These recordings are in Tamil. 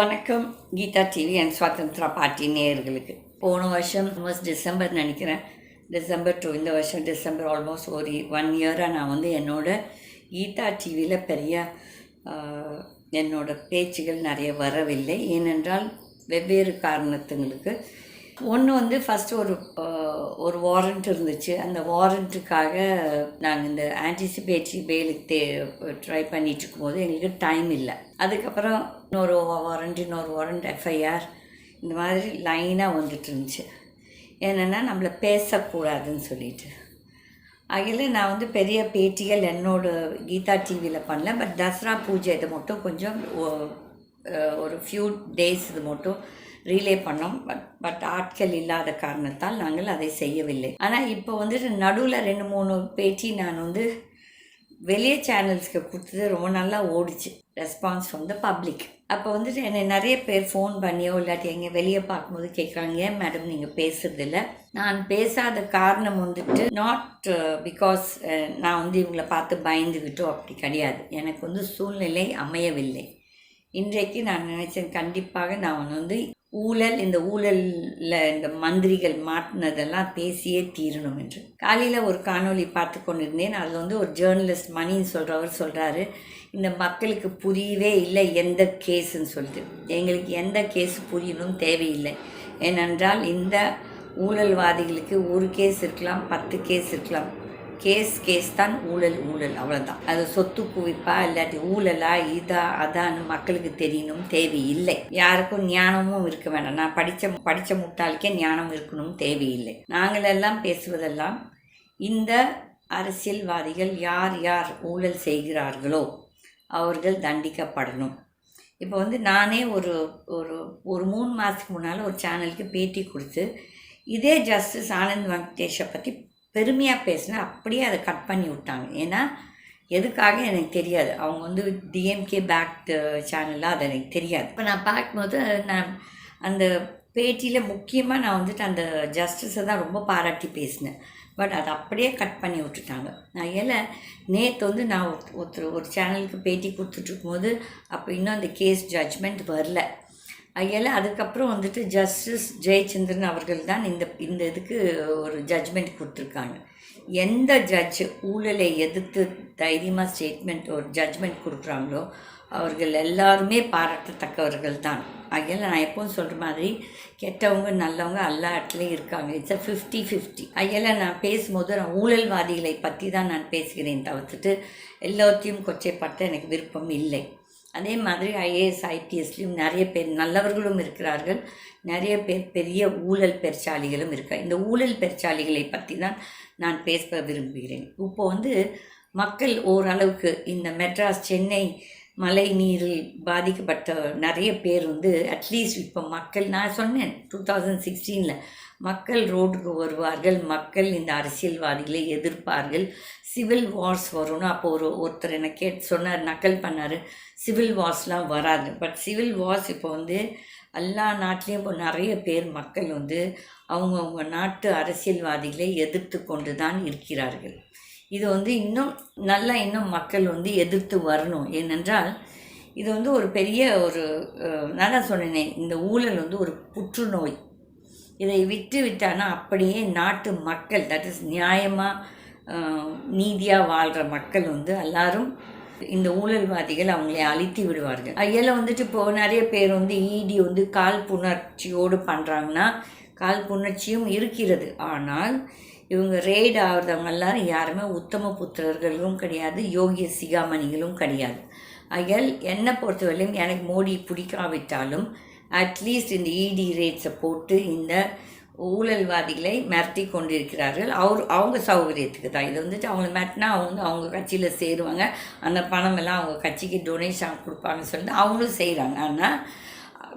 வணக்கம் கீதா டிவி அண்ட் சுவாதந்திரா பார்ட்டி நேயர்களுக்கு. போன வருஷம் ஆல்மோஸ்ட் டிசம்பர் நினைக்கிறேன், டிசம்பர் டு இந்த வருஷம் டிசம்பர் ஆல்மோஸ்ட் ஒரு 1 இயராக நான் என்னோட கீதா டிவியில் பெரிய என்னோட பேச்சுகள் நிறைய வரவில்லை. ஏனென்றால் வெவ்வேறு காரணத்துங்களுக்கு. ஒன்று ஃபஸ்ட்டு ஒரு வாரண்ட் இருந்துச்சு. அந்த வாரண்ட்டுக்காக நாங்கள் இந்த ஆன்டிசிபேட்டரி பெயிலுக்கு ட்ரை பண்ணிட்டு இருக்கும்போது எங்களுக்கு டைம் இல்லை. அதுக்கப்புறம் இன்னொரு வாரண்ட் எஃப்ஐஆர் இந்த மாதிரி லைனாக வந்துட்டு இருந்துச்சு. என்னென்னா நம்மளை பேசக்கூடாதுன்னு சொல்லிட்டு. அதில் நான் பெரிய பேட்டிகள் என்னோடய கீதா டிவியில் பண்ணல. பட் தசரா பூஜை இதை மட்டும் கொஞ்சம் ஒரு ஃபியூ டேஸ் இது மட்டும் ரீலே பண்ணோம். பட் ஆட்கள் இல்லாத காரணத்தால் நாங்கள் அதை செய்யவில்லை. ஆனால் இப்போ நடுவில் 2-3 பேட்டி நான் வெளியே சேனல்ஸ்க்கு கொடுத்தது ரொம்ப நல்லா ஓடிச்சு. Response public. அப்போ என்னை நிறைய பேர் ஃபோன் பண்ணியோ இல்லாட்டி எங்கே வெளியே பார்க்கும்போது கேட்குறாங்க, ஏன் மேடம் நீங்கள் பேசுறதில்ல? நான் பேசாத காரணம் நாட் பிகாஸ் நான் இவங்களை பார்த்து பயந்துக்கிட்டோ அப்படி கிடையாது. எனக்கு சூழ்நிலை அமையவில்லை. இன்றைக்கு நான் நினச்சேன், கண்டிப்பாக நான் இந்த ஊழலில் இந்த மந்திரிகள் மாட்டினதெல்லாம் பேசியே தீரணும் என்று. காலையில் ஒரு காணொளி பார்த்து கொண்டிருந்தேன். அதில் ஒரு ஜேர்னலிஸ்ட் மணின்னு சொல்கிறாரு, இந்த மக்களுக்கு புரியவே இல்லை எந்த கேஸுன்னு சொல்லிட்டு. எங்களுக்கு எந்த கேஸ் புரியணும் தேவையில்லை. ஏனென்றால் இந்த ஊழல்வாதிகளுக்கு ஒரு கேஸ் இருக்கலாம், 10 கேஸ் இருக்கலாம். கேஸ் தான் ஊழல் அவ்வளோதான். அது சொத்து குவிப்பா இல்லாட்டி ஊழலா இதா அதான்னு மக்களுக்கு தெரியணும் தேவையில்லை. யாருக்கும் ஞானமும் இருக்க வேண்டாம். நான் படித்த முட்டாளுக்கே ஞானம் இருக்கணும் தேவையில்லை. நாங்களெல்லாம் பேசுவதெல்லாம் இந்த அரசியல்வாதிகள் யார் யார் ஊழல் செய்கிறார்களோ அவர்கள் தண்டிக்கப்படணும். இப்போ நானே ஒரு 3 மாதத்துக்கு முன்னால் ஒரு சேனலுக்கு பேட்டி கொடுத்து இதே ஜஸ்டிஸ் ஆனந்த் வெங்கடேஷை பற்றி பெருமையாக பேசினா அப்படியே அதை கட் பண்ணி விட்டாங்க. ஏன்னா எதுக்காக எனக்கு தெரியாது. அவங்க டிஎம்கே பேக்டு சேனலாக அது எனக்கு தெரியாது. இப்போ நான் பார்க்கும்போது நான் அந்த பேட்டியில் முக்கியமாக நான் அந்த ஜஸ்டிஸை தான் ரொம்ப பாராட்டி பேசினேன். பட் அதை அப்படியே கட் பண்ணி விட்டுட்டாங்க. நான் நேற்று நான் ஒரு சேனலுக்கு பேட்டி கொடுத்துட்ருக்கும்போது அப்போ இன்னும் அந்த கேஸ் ஜட்ஜ்மெண்ட் வரல. அதுக்கப்புறம் ஜஸ்டிஸ் ஜெயச்சந்திரன் அவர்கள் தான் இந்த இதுக்கு ஒரு ஜட்ஜ்மெண்ட் கொடுத்துருக்காங்க. எந்த ஜட்ஜு ஊழலை எதிர்த்து தைரியமாக ஸ்டேட்மெண்ட் ஒரு ஜட்ஜ்மெண்ட் கொடுக்குறாங்களோ அவர்கள் எல்லாருமே பாராட்டத்தக்கவர்கள் தான். நான் எப்பவும் சொல்கிற மாதிரி கெட்டவங்க நல்லவங்க எல்லா இடத்துலையும் இருக்காங்க. இட்ஸ் 50-50. நான் பேசும்போது நான் ஊழல்வாதிகளை பற்றி தான் நான் பேசுகிறேன் தவிர்த்துட்டு எல்லாத்தையும் கொச்சைப்படுத்த எனக்கு விருப்பம் இல்லை. அதே மாதிரி ஐஏஎஸ் ஐபிஎஸ்லேயும் நிறைய பேர் நல்லவர்களும் இருக்கிறார்கள், நிறைய பேர் பெரிய ஊழல் பெருச்சாளிகளும் இருக்காங்க. இந்த ஊழல் பெருச்சாளிகளை பற்றி தான் நான் பேச விரும்புகிறேன். இப்போது மக்கள் ஓரளவுக்கு இந்த மெட்ராஸ் சென்னை மழை நீரில் பாதிக்கப்பட்ட நிறைய பேர் அட்லீஸ்ட் இப்போ மக்கள், நான் சொன்னேன் 2016 மக்கள் ரோடுக்கு வருவார்கள், மக்கள் இந்த அரசியல்வாதிகளை எதிர்ப்பார்கள், சிவில் வார்ஸ் வரும்னு. அப்போ ஒருத்தர் என்னை சொன்னார், நக்கல் பண்ணார், சிவில் வார்ஸ்லாம் வராது. பட் சிவில் வார்ஸ் இப்போ எல்லா நாட்டிலையும் இப்போ நிறைய பேர் மக்கள் அவங்கவுங்க நாட்டு அரசியல்வாதிகளை எதிர்த்து கொண்டு தான் இருக்கிறார்கள். இது இன்னும் மக்கள் எதிர்த்து வரணும். ஏனென்றால் இது ஒரு பெரிய நான் தான் சொன்னேனே, இந்த ஊழல் ஒரு புற்றுநோய். இதை விட்டானா அப்படியே நாட்டு மக்கள், தட் இஸ் நியாயமாக நீதியாக வாழ்கிற மக்கள் எல்லாரும் இந்த ஊழல்வாதிகள் அவங்களை அழித்து விடுவார்கள். இப்போது நிறைய பேர் இடி காழ்ப்புணர்ச்சியோடு பண்ணுறாங்கன்னா, காழ்ப்புணர்ச்சியும் இருக்கிறது. ஆனால் இவங்க ரெய்டு ஆகிறவங்க எல்லாரும் யாருமே உத்தம புத்திரர்களும் கிடையாது, யோகிய சிகாமணிகளும் கிடையாது. என்னை பொறுத்தவரையிலும் எனக்கு மோடி பிடிக்காவிட்டாலும் அட்லீஸ்ட் இந்த இடி ரேட்ஸை போட்டு இந்த ஊழல்வாதிகளை மிரட்டி கொண்டிருக்கிறார்கள். அவங்க சௌகரியத்துக்கு தான். இது அவங்கள மிரட்டினா அவங்க கட்சியில் சேருவாங்க, அந்த பணமெல்லாம் அவங்க கட்சிக்கு டொனேஷன் கொடுப்பாங்கன்னு சொல்லிட்டு அவங்களும் செய்கிறாங்க. ஆனால்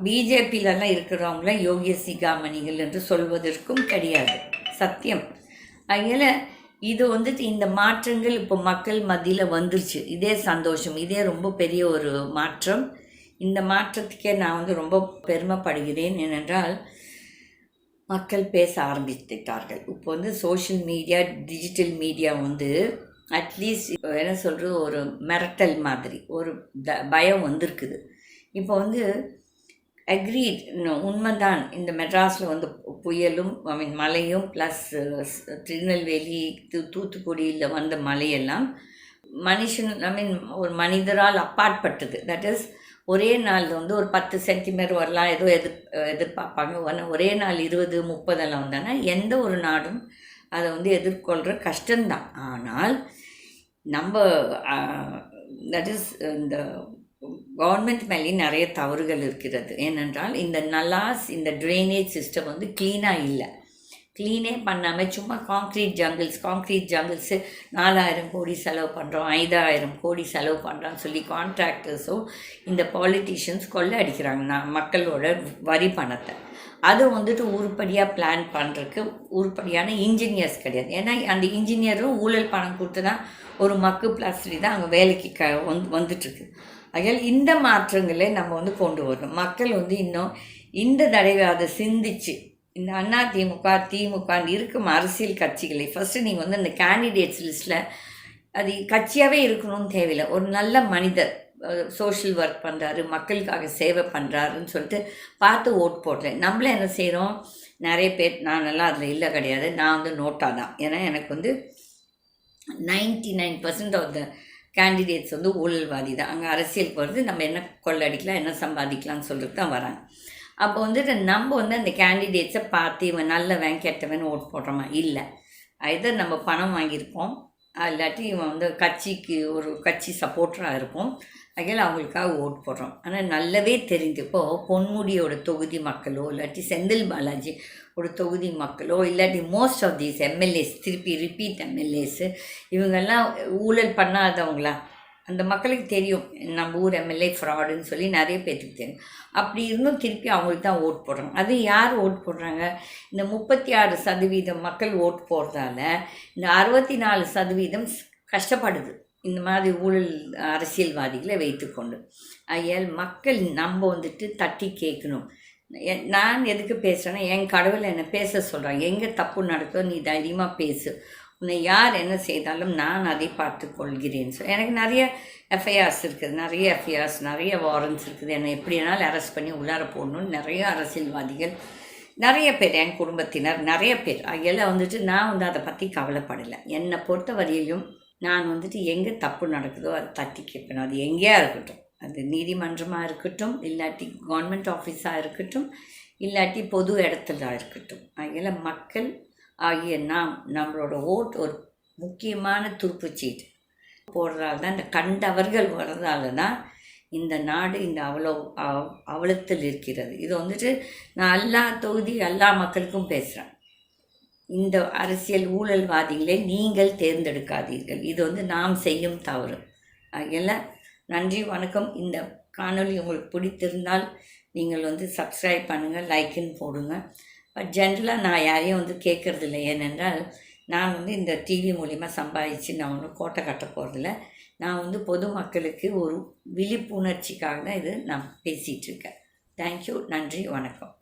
பிஜேபியிலலாம் இருக்கிறவங்கள யோகிய சிகாமணிகள் என்று சொல்வதற்கும் கிடையாது, சத்தியம். இது இந்த மாற்றங்கள் இப்போ மக்கள் மத்தியில் வந்துருச்சு. இதே சந்தோஷம், இதே ரொம்ப பெரிய ஒரு மாற்றம். இந்த மாற்றத்துக்கே நான் ரொம்ப பெருமைப்படுகிறேன். ஏனென்றால் மக்கள் பேச ஆரம்பித்துட்டார்கள். இப்போ social media, digital media at least இப்போ என்ன சொல்கிறது, ஒரு மிரட்டல் மாதிரி ஒரு பயம் வந்திருக்குது. இப்போ அக்ரீட், உண்மைதான். இந்த மெட்ராஸில் வந்து புயலும் மழையும் ப்ளஸ் திருநெல்வேலி தூத்துக்குடியில் வந்த மழையெல்லாம் மனுஷன் ஒரு மனிதரால் அப்பாற்பட்டது. தட் இஸ் ஒரே நாள் வந்து ஒரு 10 சென்டிமீட்டர் வரலாம் ஏதோ எதிர்பார்ப்பாங்க. ஒரே நாள் 20 30 வந்தாங்கன்னா எந்த ஒரு நாடும் அதை வந்து எதிர்கொள்கிற கஷ்டம்தான். ஆனால் நம்ம தட் இஸ் இந்த கவர்மெண்ட் மேலேயும் நிறைய தவறுகள் இருக்கிறது. ஏனென்றால் இந்த இந்த ட்ரைனேஜ் சிஸ்டம் வந்து க்ளீனாக இல்லை. க்ளீனே பண்ணாமல் சும்மா காங்க்ரீட் ஜங்கிள்ஸு 4000 கோடி செலவு பண்ணுறோம், 5000 கோடி செலவு பண்ணுறான்னு சொல்லி கான்ட்ராக்டர்ஸும் இந்த பாலிட்டிஷியன்ஸ் கொள்ளை அடிக்கிறாங்க மக்களோட வரி பணத்தை. அது வந்துட்டு உருப்படியாக பிளான் பண்ணுறதுக்கு உருப்படியான இன்ஜினியர்ஸ் கிடையாது. ஏன்னா அந்த இன்ஜினியரும் ஊழல் பணம் கொடுத்து தான் ஒரு மக்கு பிளாஸ்டரி தான் அங்கே வேலைக்கு வந்துட்டுருக்கு. ஆகையால் இந்த மாற்றங்களை நம்ம வந்து கொண்டு வரணும். மக்கள் வந்து இன்னும் இந்த தடவை அதை சிந்திச்சு இந்த அண்ணா திமுக இருக்கும் அரசியல் கட்சிகளை ஃபஸ்ட்டு நீங்கள் வந்து அந்த கேண்டிடேட்ஸ் லிஸ்ட்டில் அது கட்சியாகவே இருக்கணும்னு தேவையில்லை. ஒரு நல்ல மனிதர் சோஷியல் ஒர்க் பண்ணுறாரு, மக்களுக்காக சேவை பண்ணுறாருன்னு சொல்லிட்டு பார்த்து ஓட் போடுறேன். நம்மளே என்ன செய்கிறோம், நிறைய பேர் நானெல்லாம் அதில் இல்லை கிடையாது. நான் வந்து நோட்டாக தான். ஏன்னா எனக்கு வந்து 99% ஆஃப் த கேண்டிடேட்ஸ் வந்து ஊழல்வாதி தான். அங்கே அரசியலுக்கு வருது நம்ம என்ன கொள்ளடிக்கலாம் என்ன சம்பாதிக்கலாம்னு சொல்லிட்டு தான் வராங்க. அப்போ வந்துட்டு நம்ம வந்து அந்த கேண்டிடேட்ஸை பார்த்து இவன் நல்லவன் கெட்டவன் ஓட் போடுறோமா? இல்லை. ஐதர் நம்ம பணம் வாங்கியிருப்போம், இல்லாட்டி இவன் வந்து ஒரு கட்சி சப்போர்ட்டராக இருப்போம். அதில் அவங்களுக்காக ஓட் போடுறோம். ஆனால் நல்லவே தெரிஞ்சுப்போ பொன்முடியோட தொகுதி மக்களோ இல்லாட்டி செந்தில் பாலாஜி ஒரு தொகுதி மக்களோ இல்லாட்டி மோஸ்ட் ஆஃப் தீஸ் எம்எல்ஏஸ் திருப்பி ரிப்பீட் எம்எல்ஏஸு இவங்கெல்லாம் ஊழல் பண்ணாதவங்களா? அந்த மக்களுக்கு தெரியும் நம்ம ஊர் எம்எல்ஏ ஃப்ராடுன்னு சொல்லி நிறைய பேருக்கு தெரியும். அப்படி இருந்தும் திருப்பி அவங்களுக்கு தான் ஓட் போடுறாங்க. அது யார் ஓட் போடுறாங்க? இந்த 36% மக்கள் ஓட் போடுறதால இந்த 64% கஷ்டப்படுது இந்த மாதிரி ஊழல் அரசியல்வாதிகளை வைத்துக்கொண்டு. ஐயால் மக்கள் நம்ம வந்துட்டு தட்டி கேட்கணும். நான் எதுக்கு பேசுகிறேன்னா என் கடவுளை என்னை பேச சொல்கிறாங்க. எங்கே தப்பு நடக்குதோ நீ தைரியமாக பேசு, உன்னை யார் என்ன செய்தாலும் நான் அதை பார்த்து கொள்கிறேன். ஸோ எனக்கு நிறைய எஃப்ஐஆர்ஸ் இருக்குது, நிறைய வாரண்ட்ஸ் இருக்குது. என்னை எப்படினாலும் அரெஸ்ட் பண்ணி உள்ளார போடணும்னு நிறைய அரசியல்வாதிகள் நிறைய பேர் என் குடும்பத்தினர் நிறைய பேர் அதெல்லாம் வந்துட்டு நான் வந்து அதை பற்றி கவலைப்படலை. என்னை பொறுத்த வரையிலும் நான் வந்துட்டு எங்கே தப்பு நடக்குதோ அதை தட்டி கேட்பேன். அது எங்கேயா இருக்கட்டும், அது நீதிமன்றமாக இருக்கட்டும், இல்லாட்டி கவர்மெண்ட் ஆஃபீஸாக இருக்கட்டும், இல்லாட்டி பொது இடத்துல இருக்கட்டும். அதில் மக்கள் ஆகிய நம்மளோட ஓட் ஒரு முக்கியமான துருப்புச்சீட்டு போடுறதால தான், இந்த கண்டவர்கள் வர்றதால தான் இந்த நாடு இந்த அவலத்தில் இருக்கிறது. இது வந்துட்டு நான் எல்லா தொகுதி எல்லா மக்களுக்கும் பேசுகிறேன். இந்த அரசியல் ஊழல்வாதிகளை நீங்கள் தேர்ந்தெடுக்காதீர்கள். இது வந்து நாம் செய்யும் தவறு. எல்லாம் நன்றி, வணக்கம். இந்த காணொளி உங்களுக்கு பிடித்திருந்தால் நீங்கள் வந்து சப்ஸ்கிரைப் பண்ணுங்கள், லைக்குன்னு போடுங்க. பட் ஜென்ரலாக நான் யாரையும் வந்து கேட்குறதில்ல. ஏனென்றால் நான் வந்து இந்த டிவி மூலிமா சம்பாதிச்சு நான் ஒன்றும் கோட்டை கட்ட போகிறதில்ல. நான் வந்து பொதுமக்களுக்கு ஒரு விழிப்புணர்ச்சிக்காக தான் இது நான் பேசிகிட்ருக்கேன். தேங்க்யூ, நன்றி, வணக்கம்.